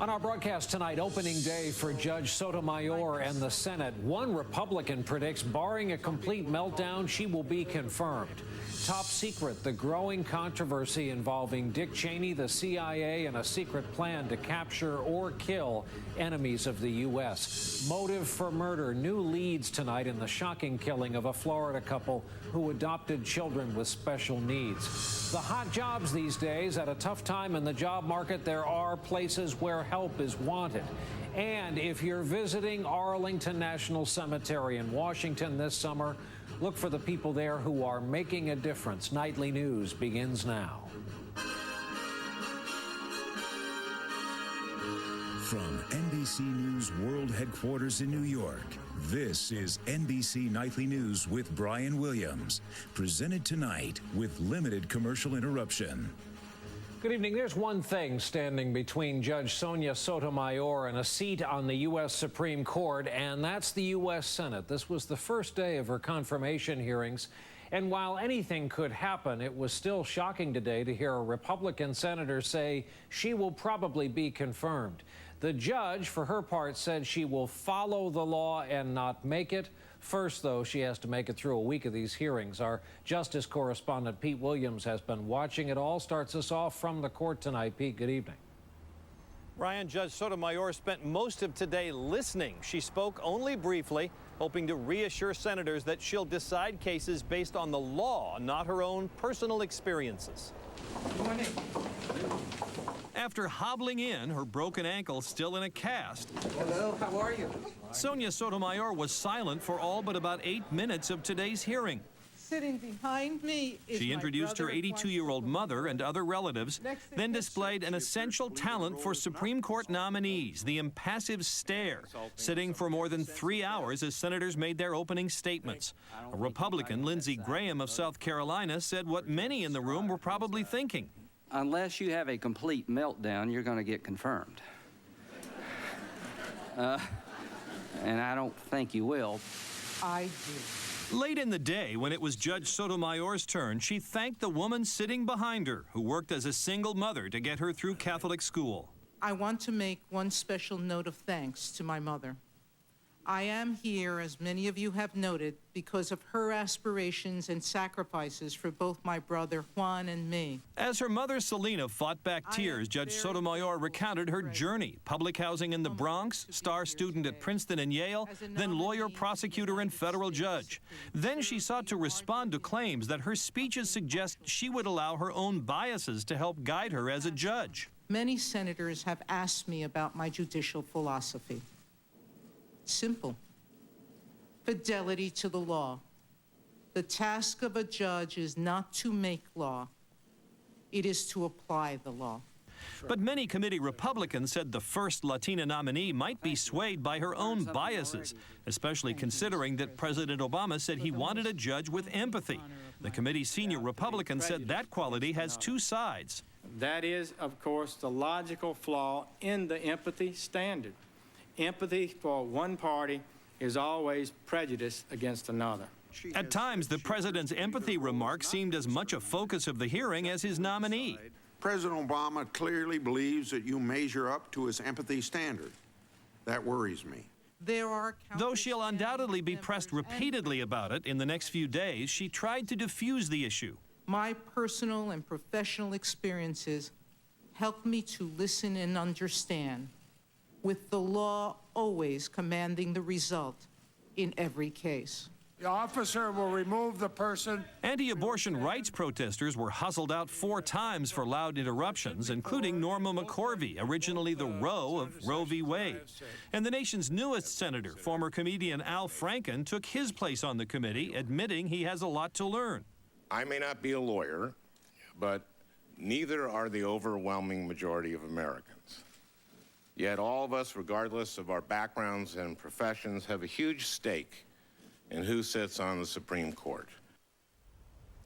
On our broadcast tonight, opening day for Judge Sotomayor and the Senate. One Republican predicts, barring a complete meltdown, she will be confirmed. Top secret, the growing controversy involving Dick Cheney, the CIA, and a secret plan to capture or kill enemies of the U.S. Motive for murder. New leads tonight in the shocking killing of a Florida couple who adopted children with special needs. The hot jobs these days. At a tough time in the job market, there are places where help is wanted. And if you're visiting Arlington National Cemetery in Washington this summer, look for the people there who are making a difference. Nightly News begins now. From NBC News World Headquarters in New York, this is NBC Nightly News with Brian Williams, presented tonight with limited commercial interruption. Good evening. There's one thing standing between Judge Sonia Sotomayor and a seat on the U.S. Supreme Court, and that's the U.S. Senate. This was the first day of her confirmation hearings, and while anything could happen, it was still shocking today to hear a Republican senator say she will probably be confirmed. The judge, for her part, said she will follow the law and not make it. First, though, she has to make it through a week of these hearings. Our justice correspondent, Pete Williams, has been watching it all. Starts us off from the court tonight. Pete, good evening. Ryan, Judge Sotomayor spent most of today listening. She spoke only briefly, hoping to reassure senators that she'll decide cases based on the law, not her own personal experiences. Good morning. After hobbling in, her broken ankle still in a cast, Hello, how are you? Sonia Sotomayor was silent for all but about 8 minutes of today's hearing. Sitting behind me is She introduced her 82-year-old mother and other relatives, then displayed an essential talent for Supreme Court nominees, the impassive stare, sitting for more than 3 hours as senators made their opening statements. A Republican, Lindsey Graham of South Carolina, said what many in the room were probably thinking. Unless you have a complete meltdown, you're going to get confirmed. And I don't think you will. I do. Late in the day, when it was Judge Sotomayor's turn, she thanked the woman sitting behind her, who worked as a single mother to get her through Catholic school. I want to make one special note of thanks to my mother. I am here, as many of you have noted, because of her aspirations and sacrifices for both my brother Juan and me. As her mother Selena fought back tears, Judge Sotomayor recounted her journey: public housing in the Bronx, star student at Princeton and Yale, then lawyer, prosecutor, and federal judge. Then she sought to respond to claims that her speeches suggest she would allow her own biases to help guide her as a judge. Many senators have asked me about my judicial philosophy. Simple. Fidelity to the law. The task of a judge is not to make law. It is to apply the law. But many committee Republicans said the first Latina nominee might be swayed by her own biases, especially considering that President Obama said he wanted a judge with empathy. The committee's senior Republican said that quality has two sides. That is, of course, the logical flaw in the empathy standard. Empathy for one party is always prejudice against another. At times, the president's empathy remarks seemed as much a focus of the hearing as his nominee. President Obama clearly believes that you measure up to his empathy standard. That worries me. Though she'll undoubtedly be pressed repeatedly about it in the next few days, she tried to diffuse the issue. My personal and professional experiences help me to listen and understand, with the law always commanding the result in every case. The officer will remove the person. Anti-abortion rights protesters were hustled out 4 times for loud interruptions, including Norma McCorvey, originally the Roe of Roe v. Wade. And the nation's newest senator, former comedian Al Franken, took his place on the committee, admitting he has a lot to learn. I may not be a lawyer, but neither are the overwhelming majority of Americans. Yet all of us, regardless of our backgrounds and professions, have a huge stake in who sits on the Supreme Court.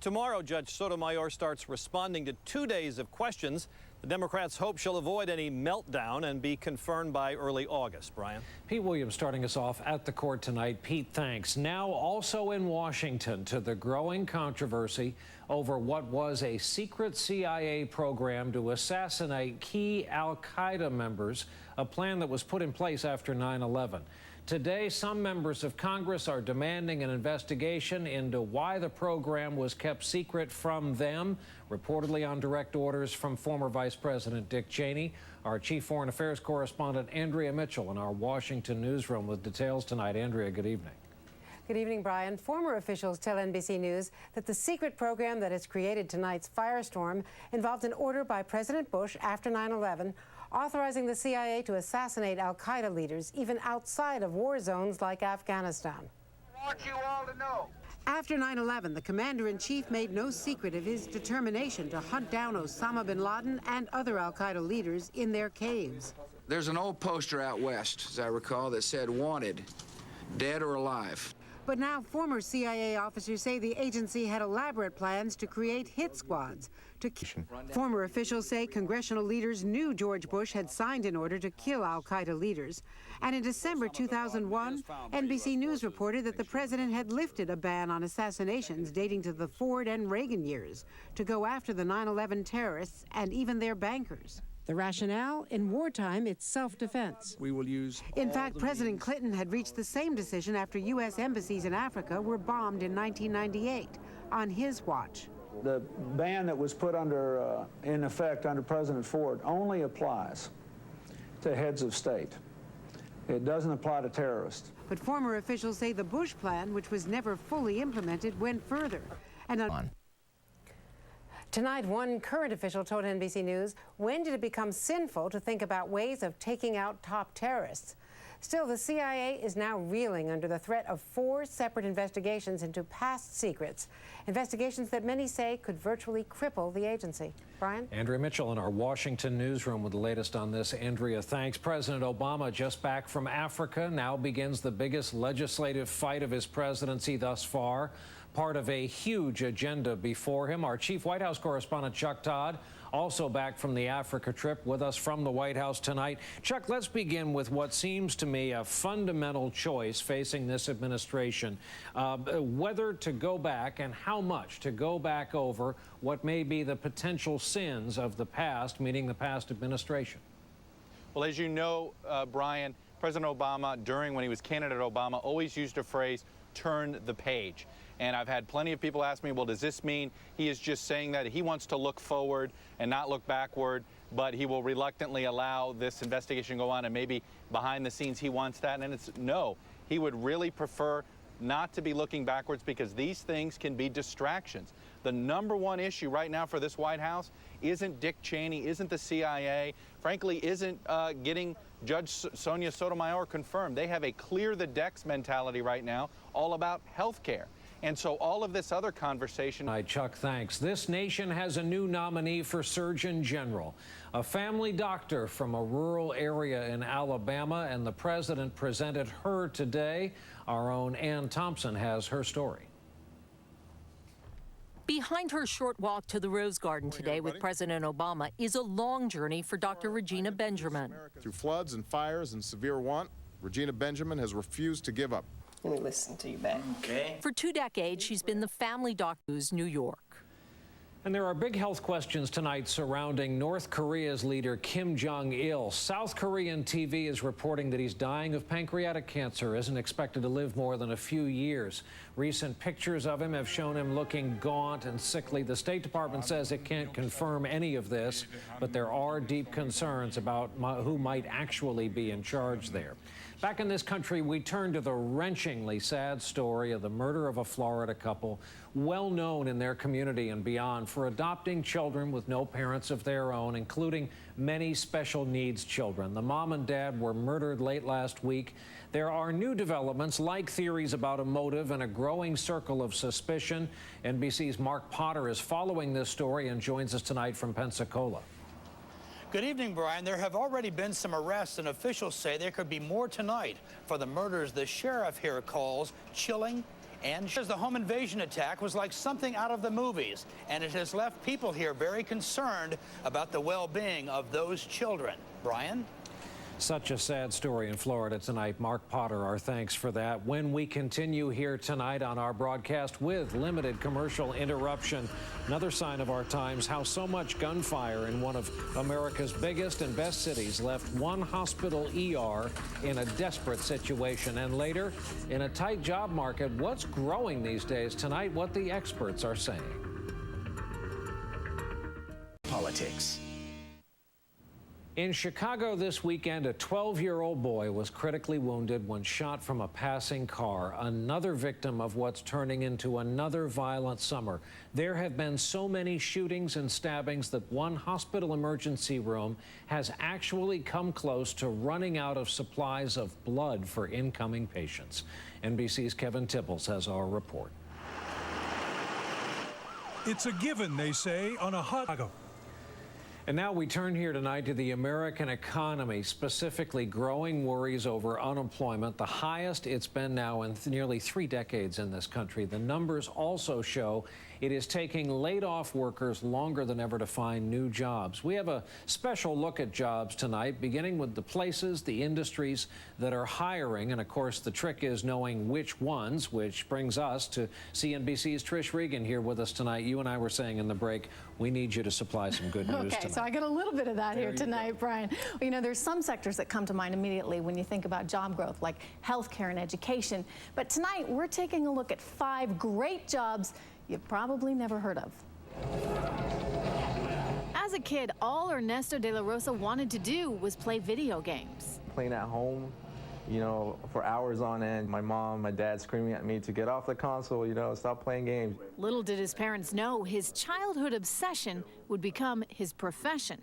Tomorrow, Judge Sotomayor starts responding to 2 days of questions. The Democrats hope she'll avoid any meltdown and be confirmed by early August. Brian? Pete Williams starting us off at the court tonight. Pete, thanks. Now also in Washington to the growing controversy over what was a secret CIA program to assassinate key al-Qaeda members, a plan that was put in place after 9/11. Today, some members of Congress are demanding an investigation into why the program was kept secret from them, reportedly on direct orders from former Vice President Dick Cheney. Our chief foreign affairs correspondent, Andrea Mitchell, in our Washington newsroom with details tonight. Andrea, good evening. Good evening, Brian. Former officials tell NBC News that the secret program that has created tonight's firestorm involved an order by President Bush after 9/11 authorizing the CIA to assassinate al-Qaeda leaders even outside of war zones like Afghanistan. I want you all to know. After 9/11, the commander-in-chief made no secret of his determination to hunt down Osama bin Laden and other al-Qaeda leaders in their caves. There's an old poster out west, as I recall, that said, "Wanted, dead or alive." But now former CIA officers say the agency had elaborate plans to create hit squads. Former officials say congressional leaders knew George Bush had signed an order to kill al-Qaeda leaders. And in December 2001, NBC News reported that the president had lifted a ban on assassinations dating to the Ford and Reagan years to go after the 9/11 terrorists and even their bankers. The rationale, in wartime, it's self-defense. We will use. In fact, President Clinton had reached the same decision after U.S. embassies in Africa were bombed in 1998, on his watch. The ban that was put in effect under President Ford only applies to heads of state. It doesn't apply to terrorists. But former officials say the Bush plan, which was never fully implemented, went further. And tonight, one current official told NBC News, when did it become sinful to think about ways of taking out top terrorists? Still, the CIA is now reeling under the threat of 4 separate investigations into past secrets, investigations that many say could virtually cripple the agency. Brian? Andrea Mitchell in our Washington newsroom with the latest on this. Andrea, thanks. President Obama, just back from Africa, now begins the biggest legislative fight of his presidency thus far, part of a huge agenda before him. Our chief White House correspondent, Chuck Todd, also back from the Africa trip with us from the White House tonight. Chuck, let's begin with what seems to me a fundamental choice facing this administration, whether to go back and how much to go back over what may be the potential sins of the past, meaning the past administration. Well, as you know, Brian, President Obama, when he was candidate Obama, always used a phrase, turn the page. And I've had plenty of people ask me, well, does this mean he is just saying that he wants to look forward and not look backward, but he will reluctantly allow this investigation to go on, and maybe behind the scenes he wants that? And it's no. He would really prefer not to be looking backwards, because these things can be distractions. The number one issue right now for this White House isn't Dick Cheney, isn't the CIA, frankly, isn't getting Judge Sonia Sotomayor confirmed. They have a clear the decks mentality right now, all about health care. And so all of this other conversation. Hi, Chuck, thanks. This nation has a new nominee for Surgeon General, a family doctor from a rural area in Alabama, and the president presented her today. Our own Ann Thompson has her story. Behind her short walk to the Rose Garden today with President Obama is a long journey for Dr. Regina Benjamin. Through floods and fires and severe want, Regina Benjamin has refused to give up. Let me listen to you back. Okay. For 2 decades, she's been the family doctor of New York. And there are big health questions tonight surrounding North Korea's leader Kim Jong-il. South Korean TV is reporting that he's dying of pancreatic cancer, isn't expected to live more than a few years. Recent pictures of him have shown him looking gaunt and sickly. The State Department says it can't confirm any of this, but there are deep concerns about who might actually be in charge there. Back in this country, we turn to the wrenchingly sad story of the murder of a Florida couple, well known in their community and beyond for adopting children with no parents of their own, including many special needs children. The mom and dad were murdered late last week. There are new developments, like theories about a motive and a growing circle of suspicion. NBC's Mark Potter is following this story and joins us tonight from Pensacola. Good evening, Brian. There have already been some arrests, and officials say there could be more tonight for the murders the sheriff here calls chilling And says the home invasion attack was like something out of the movies, and it has left people here very concerned about the well-being of those children. Brian? Such a sad story in Florida tonight. Mark Potter, our thanks for that. When we continue here tonight on our broadcast with limited commercial interruption, another sign of our times, how so much gunfire in one of America's biggest and best cities left one hospital ER in a desperate situation. And later, in a tight job market, what's growing these days? Tonight, what the experts are saying. Politics. In Chicago this weekend, a 12-year-old boy was critically wounded when shot from a passing car, another victim of what's turning into another violent summer. There have been so many shootings and stabbings that one hospital emergency room has actually come close to running out of supplies of blood for incoming patients. NBC's Kevin Tibbles has our report. It's a given, they say, on a hot. And now we turn here tonight to the American economy, specifically growing worries over unemployment, the highest it's been now in nearly 3 decades in this country. The numbers also show it is taking laid-off workers longer than ever to find new jobs. We have a special look at jobs tonight, beginning with the places, the industries that are hiring. And, of course, the trick is knowing which ones, which brings us to CNBC's Trish Regan here with us tonight. You and I were saying in the break, we need you to supply some good news tonight. So I got a little bit of that here tonight, Brian. Well, you know, there's some sectors that come to mind immediately when you think about job growth, like healthcare and education. But tonight, we're taking a look at 5 great jobs you've probably never heard of. As a kid, all Ernesto de la Rosa wanted to do was play video games. Playing at home, you know, for hours on end. My mom, my dad screaming at me to get off the console, you know, stop playing games. Little did his parents know his childhood obsession would become his profession.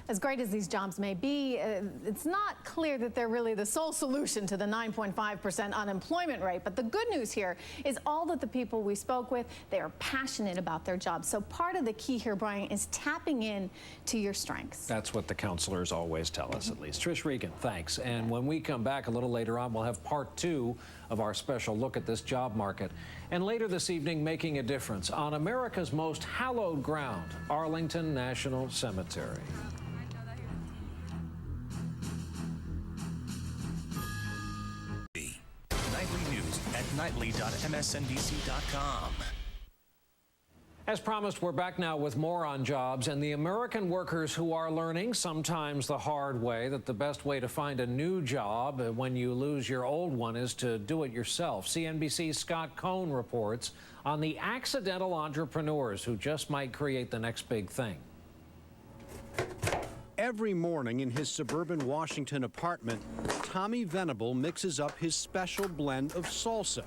As great as these jobs may be, it's not clear that they're really the sole solution to the 9.5% unemployment rate. But the good news here is all that the people we spoke with, they are passionate about their jobs. So part of the key here, Brian, is tapping in to your strengths. That's what the counselors always tell us, at least. Trish Regan, thanks. And when we come back a little later on, we'll have part 2 of our special look at this job market. And later this evening, making a difference on America's most hallowed ground, Arlington National Cemetery. Nightly news at nightly.msnbc.com. As promised, we're back now with more on jobs and the American workers who are learning, sometimes the hard way, that the best way to find a new job when you lose your old one is to do it yourself. CNBC's Scott Cohn reports on the accidental entrepreneurs who just might create the next big thing. Every morning in his suburban Washington apartment, Tommy Venable mixes up his special blend of salsa.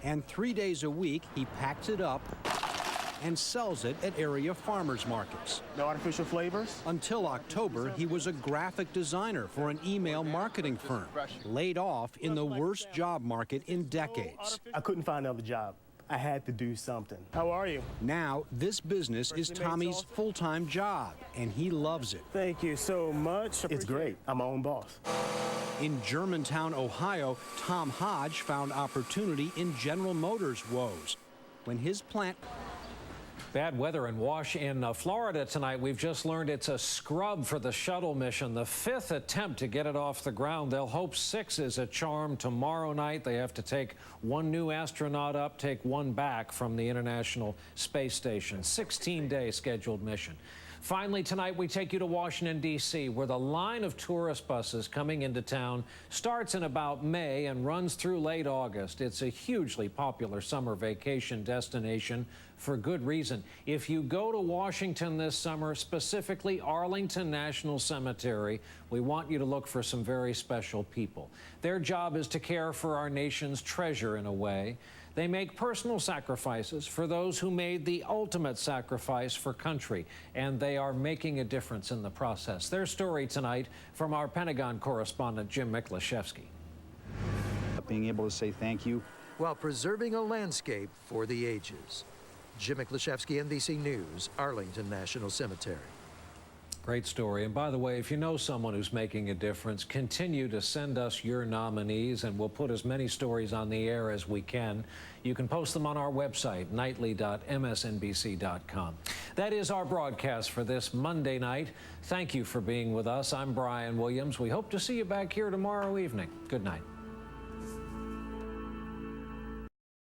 And 3 days a week, he packs it up and sells it at area farmers markets. No artificial flavors? Until October, he was a graphic designer for an email marketing firm, laid off in the worst job market in decades. I couldn't find another job. I had to do something. How are you? Now, this business is Tommy's full-time job, and he loves it. Thank you so much. It's great. I'm my own boss. In Germantown, Ohio, Tom Hodge found opportunity in General Motors' woes when his plant... Bad weather in Florida tonight. We've just learned it's a scrub for the shuttle mission, the 5th attempt to get it off the ground. They'll hope 6 is a charm tomorrow night. They have to take 1 new astronaut up, take 1 back from the International Space Station. 16-day scheduled mission. Finally, tonight we take you to Washington, D.C., where the line of tourist buses coming into town starts in about May and runs through late August. It's a hugely popular summer vacation destination for good reason. If you go to Washington this summer, specifically Arlington National Cemetery, we want you to look for some very special people. Their job is to care for our nation's treasure in a way. They make personal sacrifices for those who made the ultimate sacrifice for country, and they are making a difference in the process. Their story tonight from our Pentagon correspondent, Jim Miklaszewski. Being able to say thank you while preserving a landscape for the ages. Jim Miklaszewski, NBC News, Arlington National Cemetery. Great story. And by the way, if you know someone who's making a difference, continue to send us your nominees, and we'll put as many stories on the air as we can. You can post them on our website, nightly.msnbc.com. That is our broadcast for this Monday night. Thank you for being with us. I'm Brian Williams. We hope to see you back here tomorrow evening. Good night.